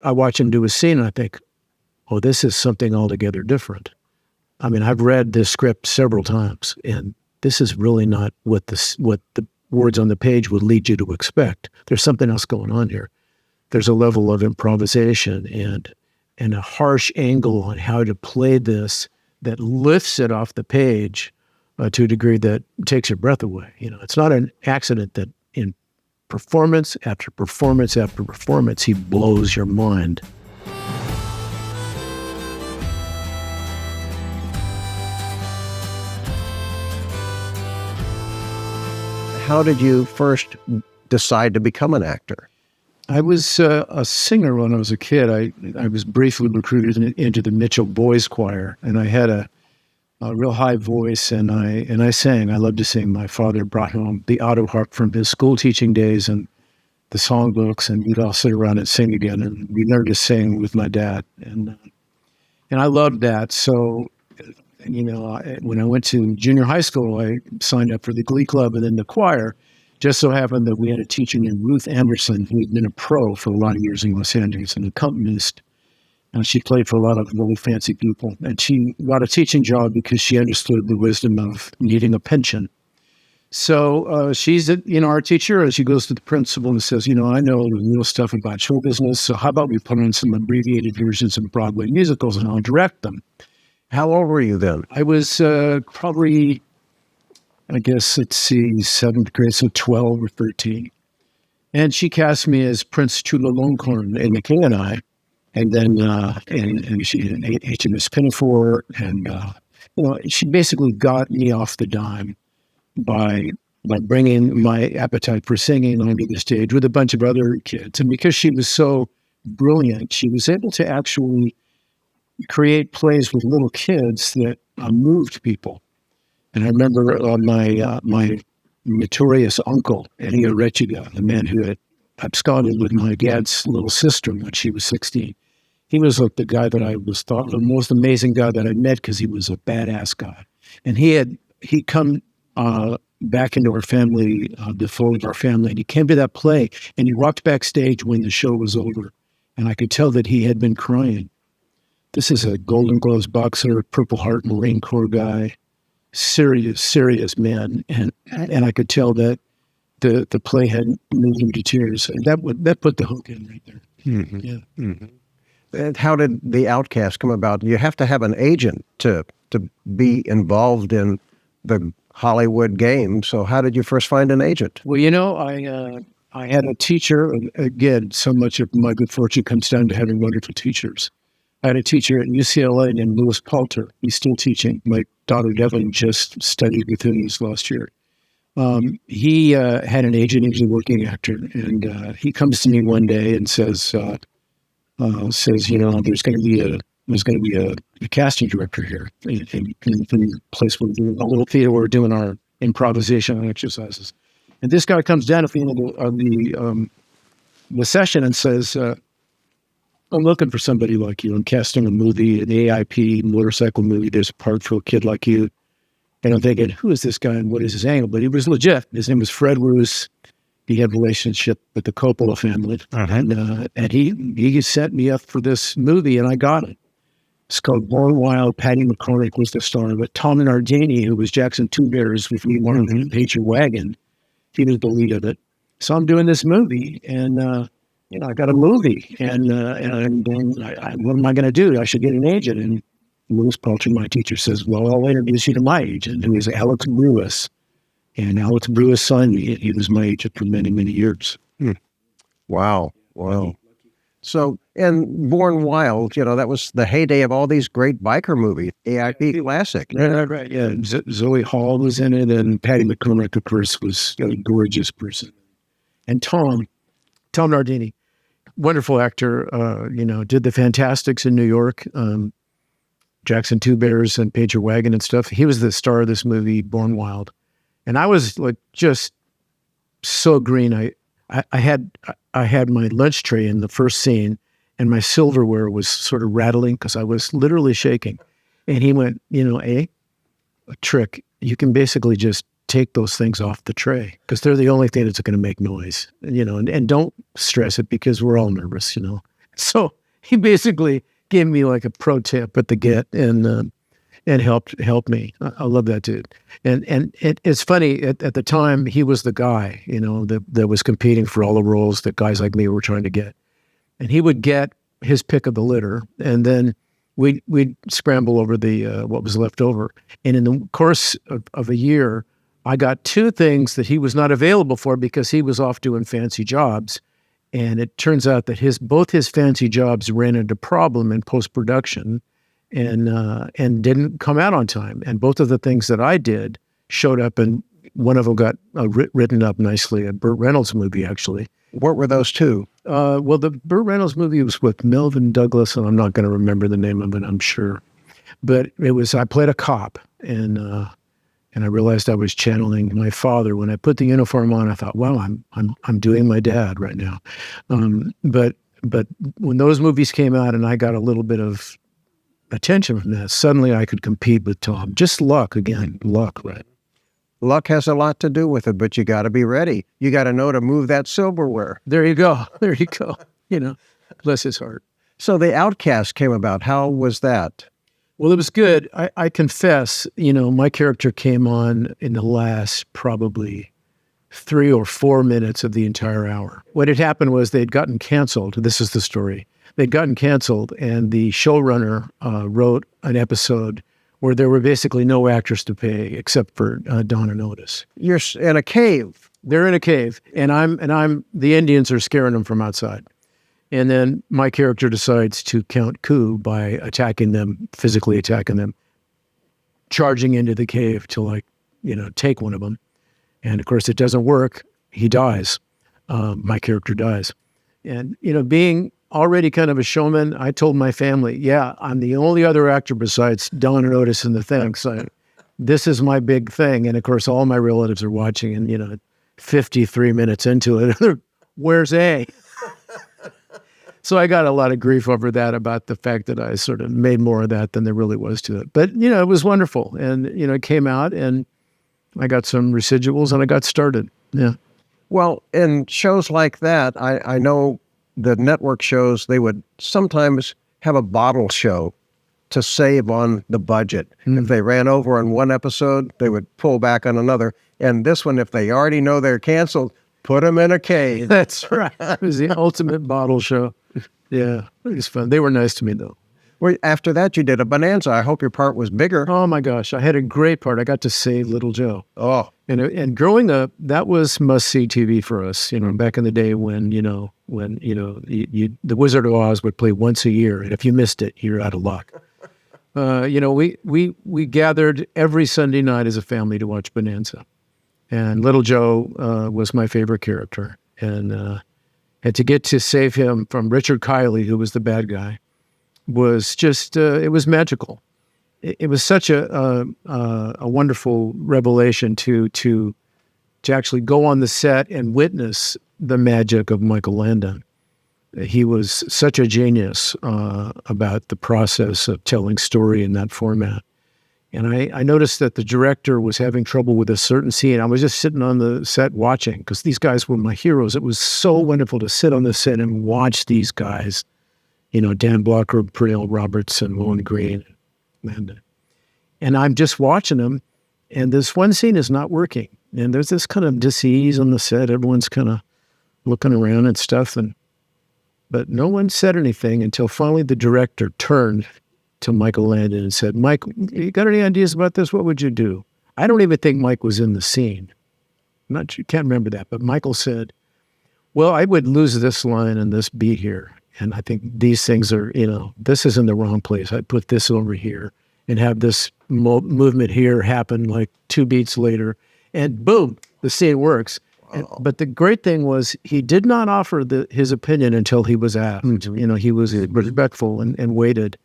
I watch him do a scene and I think, oh, this is something altogether different. I mean, I've read this script several times, and this is really not what the words on the page would lead you to expect. There's something else going on here. There's a level of improvisation and a harsh angle on how to play this that lifts it off the page to a degree that takes your breath away. You know, it's not an accident that in performance after performance after performance, he blows your mind. How did you first decide to become an actor? I was a singer when I was a kid. I was briefly recruited into the Mitchell Boys Choir, and I had a real high voice, and I sang. I loved to sing. My father brought home the auto harp from his school teaching days and the songbooks, and we'd all sit around and sing together. And we learned to sing with my dad, and I loved that. So, you know, when I went to junior high school, I signed up for the Glee Club and then the choir. Just so happened that we had a teacher named Ruth Anderson, who had been a pro for a lot of years in Los Angeles, an accompanist. And she played for a lot of really fancy people. And she got a teaching job because she understood the wisdom of needing a pension. So she's our teacher, and she goes to the principal and says, I know the real stuff about show business, so how about we put on some abbreviated versions of Broadway musicals and I'll direct them. How old were you then? I was probably, I guess, let's see, 7th grade, so 12 or 13. And she cast me as Prince Chulalongkorn in The King and I. And then and she did HMS Pinafore. And, she basically got me off the dime by bringing my appetite for singing onto the stage with a bunch of other kids. And because she was so brilliant, she was able to actually create plays with little kids that moved people. And I remember my notorious uncle, Ennio Recciga, the man who had absconded with my dad's little sister when she was 16. He was like the guy that I was thought the most amazing guy that I met because he was a badass guy. And he'd come back into our family, the fold of our family, and he came to that play and he walked backstage when the show was over. And I could tell that he had been crying. This is a Golden Gloves boxer, Purple Heart Marine Corps guy, serious man. And I could tell that the play had moved him to tears. And that put the hook in right there. Mm-hmm. Yeah. Mm-hmm. And how did The Outcast come about? You have to have an agent to be involved in the Hollywood game. So how did you first find an agent? Well, I had a teacher. Again, so much of my good fortune comes down to having wonderful teachers. I had a teacher at UCLA named Louis Palter. He's still teaching. My daughter Devin just studied with him this last year. He had an agent. He was a working actor, and he comes to me one day and says, there's going to be a casting director here in the place where we're doing a little theater. We're doing our improvisation exercises, and this guy comes down at the end of the session and says, I'm looking for somebody like you. I'm casting a movie, an AIP motorcycle movie. There's a part for a kid like you. And I'm thinking, who is this guy and what is his angle? But he was legit. His name was Fred Roos. He had a relationship with the Coppola family. Uh-huh. And he set me up for this movie, and I got it. It's called Born Wild. Patty McCormick was the star of it. Tom Nardini, who was Jackson Two Bears with me, one of them, Pager Wagon, he was the lead of it. So I'm doing this movie, and I got a movie, and what am I going to do? I should get an agent. And Louis Palter, my teacher, says, well, I'll introduce you to my agent, who is Alex Brewis. And Alex Brewis signed me. He was my agent for many, many years. Wow. So, and Born Wild, that was the heyday of all these great biker movies, AIP classic. Right. Yeah. Zoe Hall was in it, and Patty McCormick, of course, was a gorgeous person. And Tom Nardini, wonderful actor, did the Fantastics in New York, Jackson Two Bears and Pager Wagon and stuff. He was the star of this movie, Born Wild. And I was like just so green. I had my lunch tray in the first scene, and my silverware was sort of rattling because I was literally shaking. And he went, a trick. You can basically just take those things off the tray because they're the only thing that's going to make noise, and don't stress it because we're all nervous, So he basically gave me like a pro tip at the get and helped me. I love that dude. And it's funny, at the time, he was the guy, that was competing for all the roles that guys like me were trying to get. And he would get his pick of the litter, and then we'd scramble over the what was left over. And in the course of a year, I got two things that he was not available for because he was off doing fancy jobs. And it turns out that both his fancy jobs ran into problem in post-production and didn't come out on time. And both of the things that I did showed up, and one of them got written up nicely, a Burt Reynolds movie, actually. What were those two? Well, the Burt Reynolds movie was with Melvin Douglas, and I'm not going to remember the name of it, I'm sure. But I played a cop, and I realized I was channeling my father. When I put the uniform on, I thought, wow, I'm doing my dad right now. But when those movies came out and I got a little bit of attention from that, suddenly I could compete with Tom. Just luck, again, luck, right? Luck has a lot to do with it, but you got to be ready. You got to know to move that silverware. There you go. There you go. Bless his heart. So The Outcast came about. How was that? Well, it was good. I confess, my character came on in the last probably 3 or 4 minutes of the entire hour. What had happened was they'd gotten canceled. This is the story. They'd gotten canceled, and the showrunner wrote an episode where there were basically no actors to pay except for Don and Otis. You're in a cave. They're in a cave, and the Indians are scaring them from outside. And then my character decides to count coup by physically attacking them, charging into the cave to take one of them. And of course it doesn't work. He dies. My character dies. And, being already kind of a showman, I told my family, yeah, I'm the only other actor besides Don and Otis in the thing. So this is my big thing. And of course, all my relatives are watching, and, 53 minutes into it, where's A? So I got a lot of grief over that, about the fact that I sort of made more of that than there really was to it. But, it was wonderful. And, it came out, and I got some residuals, and I got started. Yeah. Well, in shows like that, I know the network shows, they would sometimes have a bottle show to save on the budget. If they ran over on one episode, they would pull back on another. And this one, if they already know they're canceled, put them in a cave. That's right. It was the ultimate bottle show. Yeah, it was fun. They were nice to me, though. Well, after that, you did a Bonanza. I hope your part was bigger. Oh, my gosh. I had a great part. I got to save Little Joe. Oh. And growing up, that was must-see TV for us, back in the day when the Wizard of Oz would play once a year, and if you missed it, you're out of luck. We gathered every Sunday night as a family to watch Bonanza. And Little Joe was my favorite character. And to get to save him from Richard Kiley, who was the bad guy, was just, it was magical. It was such a wonderful revelation to actually go on the set and witness the magic of Michael Landon. He was such a genius about the process of telling story in that format. And I noticed that the director was having trouble with a certain scene. I was just sitting on the set watching, because these guys were my heroes. It was so wonderful to sit on the set and watch these guys, Dan Blocker, Pernell Robertson, Lorne Green, and I'm just watching them, and this one scene is not working. And there's this kind of dis-ease on the set. Everyone's kind of looking around and stuff, but no one said anything until finally the director turned to Michael Landon and said, Mike, you got any ideas about this? What would you do? I don't even think Mike was in the scene. Can't remember that, but Michael said, well, I would lose this line and this beat here. And I think these things are, this is in the wrong place. I'd put this over here and have this movement here happen like 2 beats later. And boom, the scene works. But the great thing was he did not offer his opinion until he was asked. He was respectful and waited.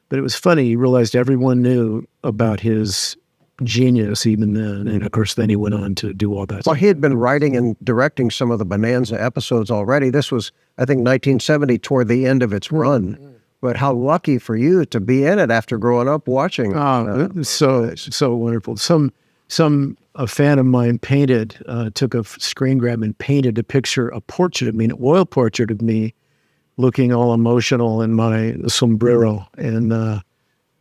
But it was funny. He realized everyone knew about his genius even then. And of course, then he went on to do all that. Well, he had been writing and directing some of the Bonanza episodes already. This was, I think, 1970, toward the end of its run. But how lucky for you to be in it after growing up watching. Oh, so wonderful. A fan of mine took a screen grab and painted a portrait of me, an oil portrait of me, looking all emotional in my sombrero and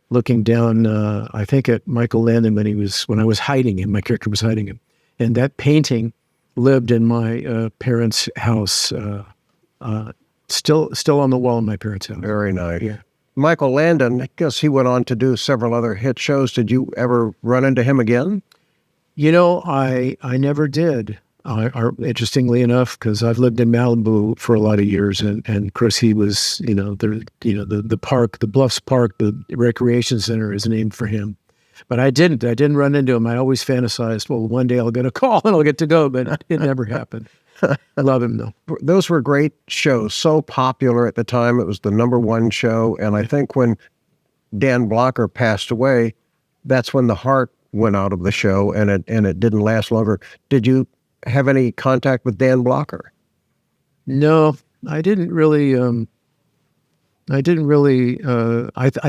looking down, I think at Michael Landon when I was hiding him. My character was hiding him. And that painting lived in my parents' house, still on the wall in my parents' house. Very nice. Yeah. Michael Landon, I guess he went on to do several other hit shows. Did you ever run into him again? You know, I never did. Interestingly enough, because I've lived in Malibu for a lot of years, and of course he was, the park, the Bluffs Park, the recreation center is named for him. But I didn't run into him. I always fantasized, well, one day I'll get a call and I'll get to go, but it never happened. I love him though. Those were great shows, so popular at the time. It was the #1 show. And I think when Dan Blocker passed away, that's when the heart went out of the show, and it didn't last longer. Did you have any contact with Dan Blocker? No, I didn't really. I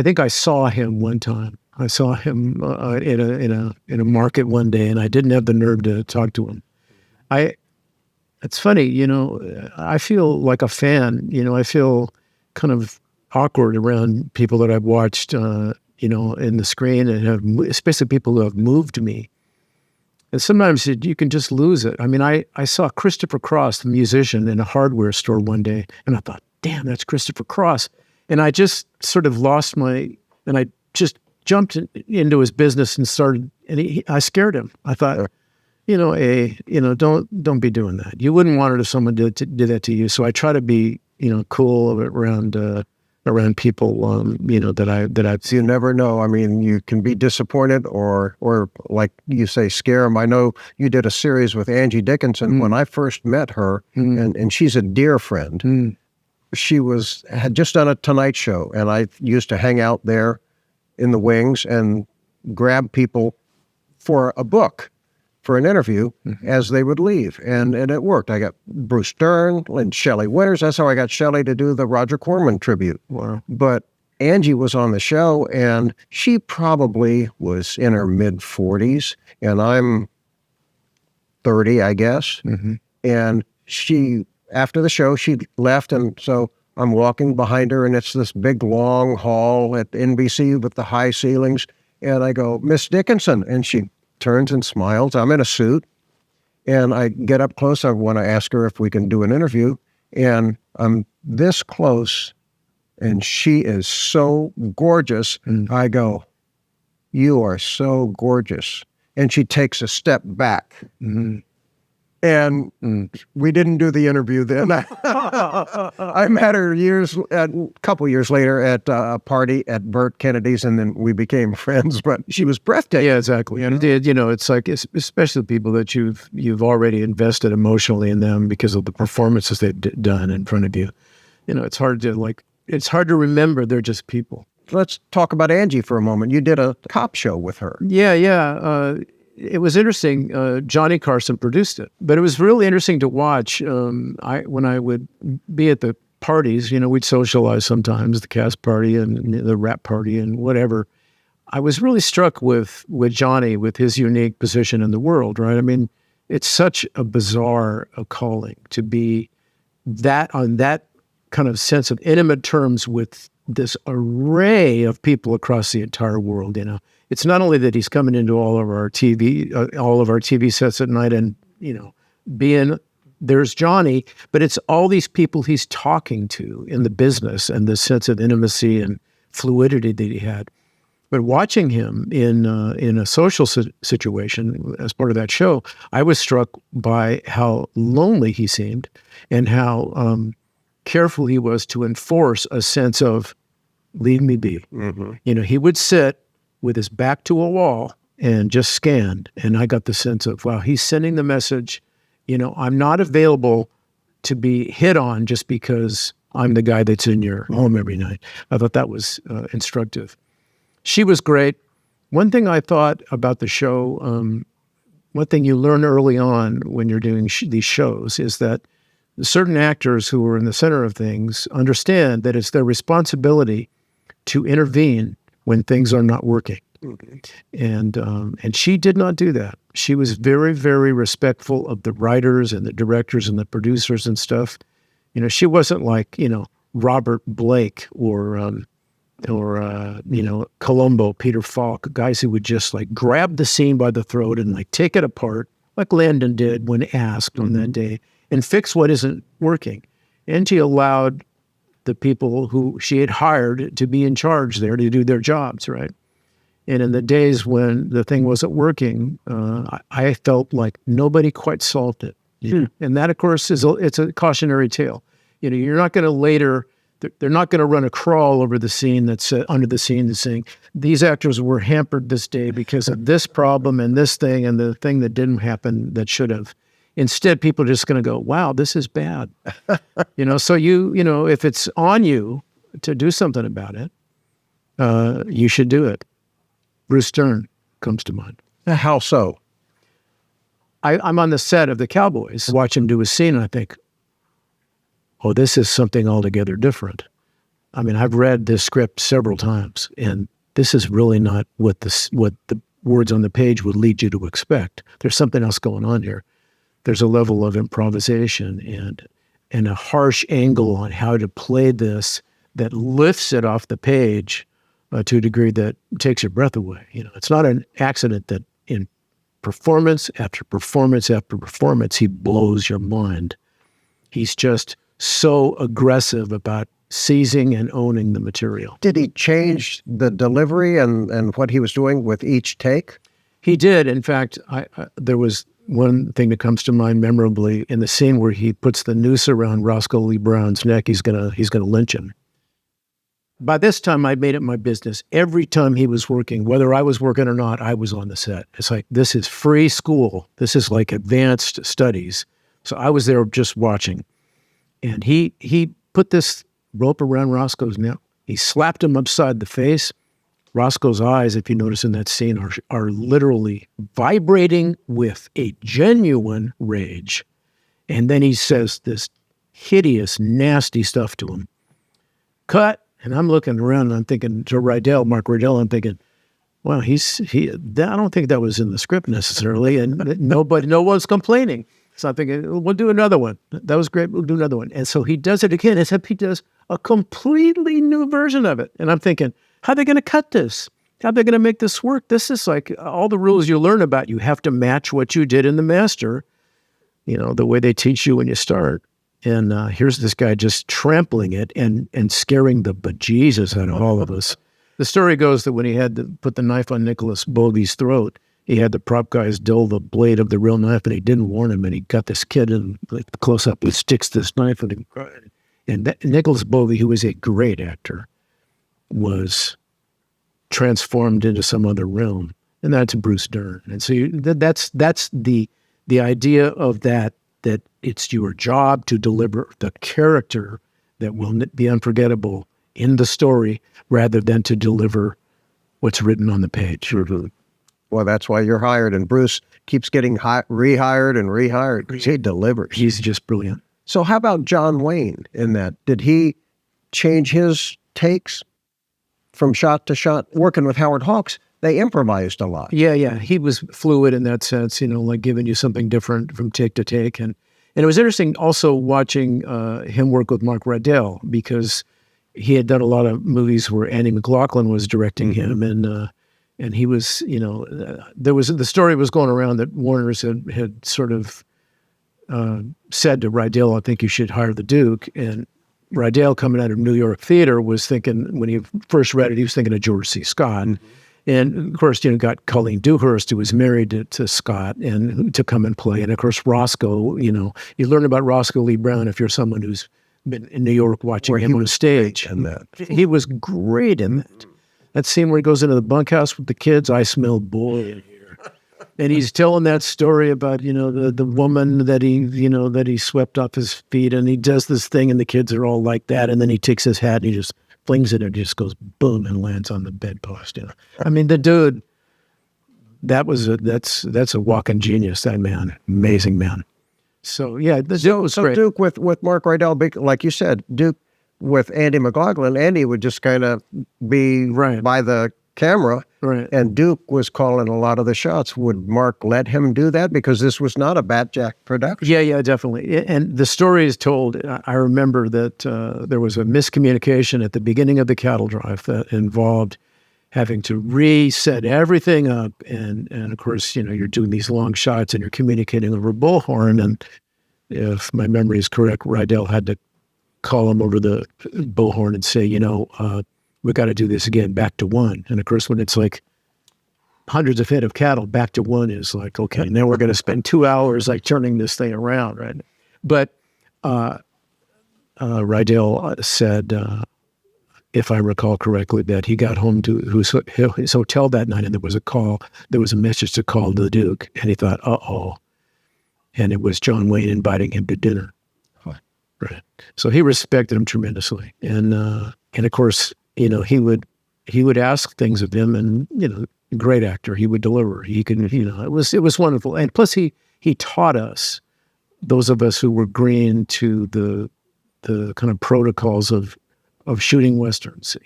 think I saw him one time. I saw him in a market one day, and I didn't have the nerve to talk to him. It's funny, I feel like a fan. I feel kind of awkward around people that I've watched, in the screen, and especially people who have moved me. And sometimes you can just lose it. I mean, I saw Christopher Cross, the musician, in a hardware store one day, and I thought, damn, that's Christopher Cross. And I just sort of and I just jumped into his business and started, and I scared him. I thought, don't be doing that. You wouldn't want it if someone did that to you. So I try to be, cool around people, that I've. You never know. I mean, you can be disappointed or like you say, scare them. I know you did a series with Angie Dickinson when I first met her, and she's a dear friend. She had just done a Tonight Show, and I used to hang out there in the wings and grab people for a book, for an interview, as they would leave. And it worked. I got Bruce Dern and Shelley Winters. That's how I got Shelley to do the Roger Corman tribute. Wow. But Angie was on the show, and she probably was in her mid-40s, and I'm 30, I guess. And after the show, she left, and so I'm walking behind her, and it's this big, long hall at NBC with the high ceilings, and I go, Miss Dickinson, and she turns and smiles. I'm in a suit, and I get up close. I want to ask her if we can do an interview, and I'm this close, and she is so gorgeous. I go, you are so gorgeous. And she takes a step back. And we didn't do the interview then. I met her a couple years later at a party at Burt Kennedy's, and then we became friends. But she was breathtaking. Yeah, exactly. And it's like, especially people that you've already invested emotionally in them because of the performances they've done in front of you. It's hard to remember they're just people. Let's talk about Angie for a moment. You did a cop show with her. Yeah. It was interesting. Johnny Carson produced it, but it was really interesting to watch. When I would be at the parties, we'd socialize sometimes, the cast party and the rap party and whatever. I was really struck with Johnny, with his unique position in the world, right? I mean, it's such a bizarre calling to be on that kind of sense of intimate terms with this array of people across the entire world. It's not only that he's coming into all of our TV sets at night and there's Johnny, but it's all these people he's talking to in the business and the sense of intimacy and fluidity that he had. But watching him in a social situation as part of that show, I was struck by how lonely he seemed and how careful he was to enforce a sense of leave me be. He would sit with his back to a wall and just scanned. And I got the sense of, wow, he's sending the message, I'm not available to be hit on just because I'm the guy that's in your home every night. I thought that was instructive. She was great. One thing I thought about the show, one thing you learn early on when you're doing these shows is that certain actors who are in the center of things understand that it's their responsibility to intervene when things are not working. And she did not do that. She was very, very respectful of the writers and the directors and the producers and stuff. She wasn't like, Robert Blake or Columbo, Peter Falk, guys who would just like grab the scene by the throat and like take it apart, like Landon did when asked on that day, and fix what isn't working. And she allowed the people who she had hired to be in charge there to do their jobs, right? And in the days when the thing wasn't working, I felt like nobody quite solved it. And that, of course, it's a cautionary tale. You're not going to later, they're not going to run a crawl over the scene that's under the scene that's saying, these actors were hampered this day because of this problem and this thing and the thing that didn't happen that should have. Instead, people are just going to go, wow, this is bad. So if it's on you to do something about it, you should do it. Bruce Dern comes to mind. How so? I'm on the set of the Cowboys, watch him do a scene, and I think, oh, this is something altogether different. I mean, I've read this script several times, and this is really not what the words on the page would lead you to expect. There's something else going on here. There's a level of improvisation and a harsh angle on how to play this that lifts it off the page to a degree that takes your breath away. It's not an accident that in performance after performance after performance, he blows your mind. He's just so aggressive about seizing and owning the material. Did he change the delivery and what he was doing with each take? He did. In fact, there was one thing that comes to mind memorably in the scene where he puts the noose around Roscoe Lee Brown's neck. He's gonna lynch him. By this time, I'd made it my business. Every time he was working, whether I was working or not, I was on the set. It's like, this is free school. This is like advanced studies. So I was there just watching. And he put this rope around Roscoe's neck. He slapped him upside the face. Roscoe's eyes, if you notice in that scene, are literally vibrating with a genuine rage. And then he says this hideous, nasty stuff to him. Cut. And I'm looking around and I'm thinking to Mark Rydell, I'm thinking, well, I don't think that was in the script necessarily. And no one's complaining. So I'm thinking, we'll do another one. That was great. We'll do another one. And so he does it again, except he does a completely new version of it. And I'm thinking, how are they going to cut this? How are they going to make this work? This is like all the rules you learn about. You have to match what you did in the master, the way they teach you when you start. And here's this guy just trampling it and scaring the bejesus out of all of us. The story goes that when he had to put the knife on Nicholas Bogey's throat, he had the prop guys dull the blade of the real knife, and he didn't warn him. And he got this kid in like, the close-up who sticks this knife in him. And Nicholas Bogey, who was a great actor, was transformed into some other realm. And that's Bruce Dern. And so that's the idea of that it's your job to deliver the character that will be unforgettable in the story rather than to deliver what's written on the page. Well, that's why you're hired. And Bruce keeps getting rehired and rehired because he delivers. He's just brilliant. So how about John Wayne in that? Did he change his takes from shot to shot? Working with Howard Hawks, they improvised a lot. Yeah. He was fluid in that sense, like giving you something different from take to take. And it was interesting also watching him work with Mark Rydell because he had done a lot of movies where Andy McLaughlin was directing him. And he was, the story was going around that Warner's had sort of said to Rydell, I think you should hire the Duke. And Rydell, coming out of New York theater, was thinking, when he first read it, he was thinking of George C. Scott. And of course, got Colleen Dewhurst, who was married to Scott, and to come and play. And of course, Roscoe, you learn about Roscoe Lee Brown if you're someone who's been in New York watching him on stage. And he was great in that. That scene where he goes into the bunkhouse with the kids, I smell boy in here. And he's telling that story about, the woman that he swept off his feet, and he does this thing and the kids are all like that. And then he takes his hat and he just flings it and it just goes boom and lands on the bedpost. I mean, the dude, that's a walking genius, that man. Amazing man. So yeah, Duke was great. Duke with Mark Rydell, like you said, Duke with Andy McLaughlin, Andy would just kind of be by the camera, Right. and Duke was calling a lot of the shots. Would Mark let him do that? Because this was not a Bat Jack production. Yeah, definitely. And the story is told. I remember that there was a miscommunication at the beginning of the cattle drive that involved having to reset everything up. And of course, you're doing these long shots and you're communicating over bullhorn. And if my memory is correct, Rydell had to call him over the bullhorn and say, we got to do this again, back to one. And of course, when it's like hundreds of head of cattle, back to one is like, okay, now we're going to spend 2 hours like turning this thing around, right? But Rydell said, if I recall correctly, that he got home to his hotel that night, and there was a message to call the Duke, and he thought, uh-oh. And it was John Wayne inviting him to dinner. Right. So he respected him tremendously. And of course, he would ask things of him, and, great actor, he would deliver. He could, it was wonderful. And plus he taught us, those of us who were green to the kind of protocols of shooting Westerns,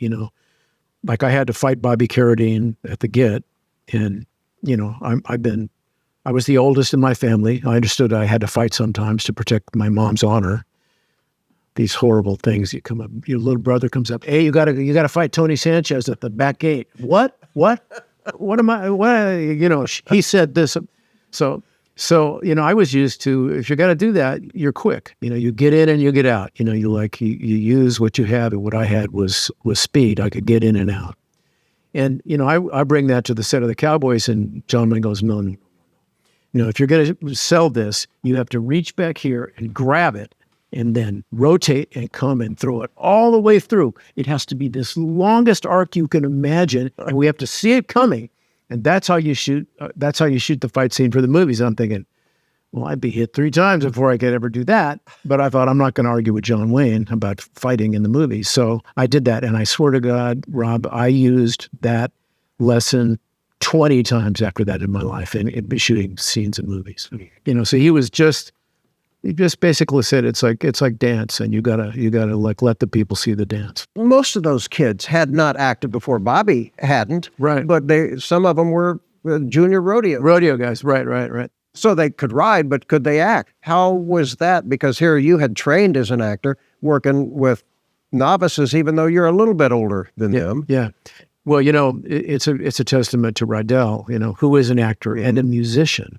like I had to fight Bobby Carradine at the Get. And, I was the oldest in my family. I understood I had to fight sometimes to protect my mom's honor. These horrible things. You come up, your little brother comes up. Hey, you gotta fight Tony Sanchez at the back gate. What? What am I? What? He said this. So I was used to, if you're gonna do that, you're quick. You get in and you get out. You use what you have, and what I had was speed. I could get in and out. And I bring that to the set of the Cowboys, and John Wayne goes, no. If you're going to sell this, you have to reach back here and grab it and then rotate and come and throw it all the way through. It has to be this longest arc you can imagine, and we have to see it coming. And that's how you shoot. That's how you shoot the fight scene for the movies. I'm thinking, well, I'd be hit 3 times before I could ever do that. But I thought, I'm not going to argue with John Wayne about fighting in the movies. So I did that. And I swear to God, Rob, I used that lesson 20 times after that in my life in shooting scenes in movies. So he just basically said, it's like dance, and you gotta like let the people see the dance. Most of those kids had not acted before. Bobby hadn't. Right. But some of them were junior rodeo guys. Right. So they could ride, but could they act? How was that? Because here you had trained as an actor working with novices, even though you're a little bit older than them. Yeah. Well, it's a testament to Rydell, who is an actor and a musician,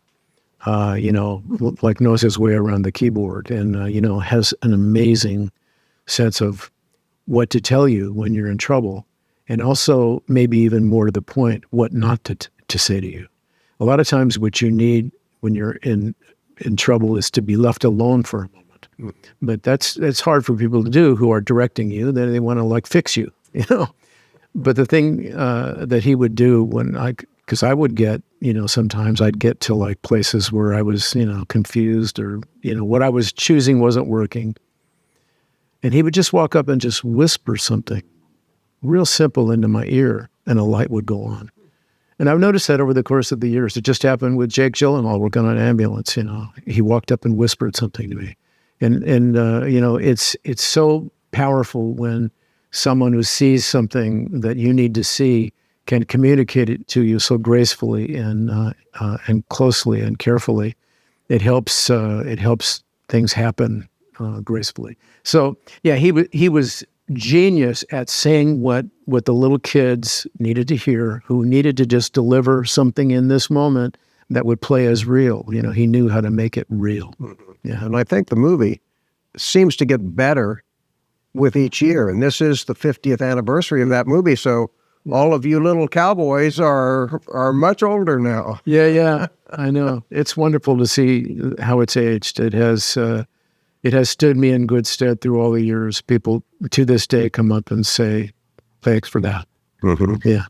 like knows his way around the keyboard, and, has an amazing sense of what to tell you when you're in trouble, and also maybe even more to the point, what not to say to you. A lot of times what you need when you're in trouble is to be left alone for a moment. But that's hard for people to do who are directing you. Then they want to like fix you, But the thing that he would do because I would get, sometimes I'd get to like places where I was, confused, or, what I was choosing wasn't working. And he would just walk up and just whisper something real simple into my ear, and a light would go on. And I've noticed that over the course of the years. It just happened with Jake Gyllenhaal working on an ambulance. He walked up and whispered something to me. And it's so powerful when someone who sees something that you need to see can communicate it to you so gracefully and closely and carefully. It helps things happen gracefully. So yeah, he was genius at saying what the little kids needed to hear, who needed to just deliver something in this moment that would play as real. He knew how to make it real. Mm-hmm. Yeah, and I think the movie seems to get better with each year, and this is the 50th anniversary of that movie, so all of you little cowboys are much older now. Yeah, I know. It's wonderful to see how it's aged. It has stood me in good stead through all the years. People to this day come up and say, thanks for that. Mm-hmm. Yeah.